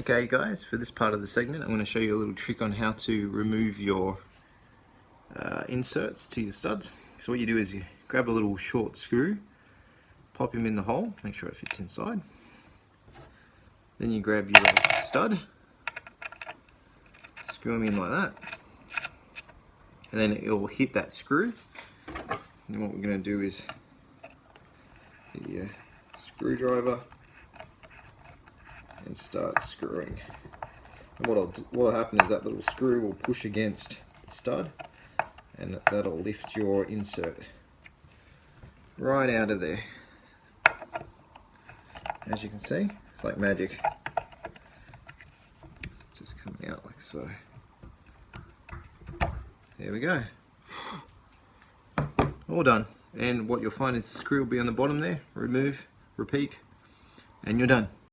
Okay guys, for this part of the segment I'm going to show you a little trick on how to remove your inserts to your studs. So what you do is you grab a little short screw, pop him in the hole, make sure it fits inside. Then you grab your stud, screw him in like that, and then it will hit that screw. And what we're going to do is get your screwdriver and start screwing. And what'll happen is that little screw will push against the stud and that'll lift your insert right out of there. As you can see, it's like magic. Just coming out like so. There we go. All done. And what you'll find is the screw will be on the bottom there. Remove, repeat, and you're done.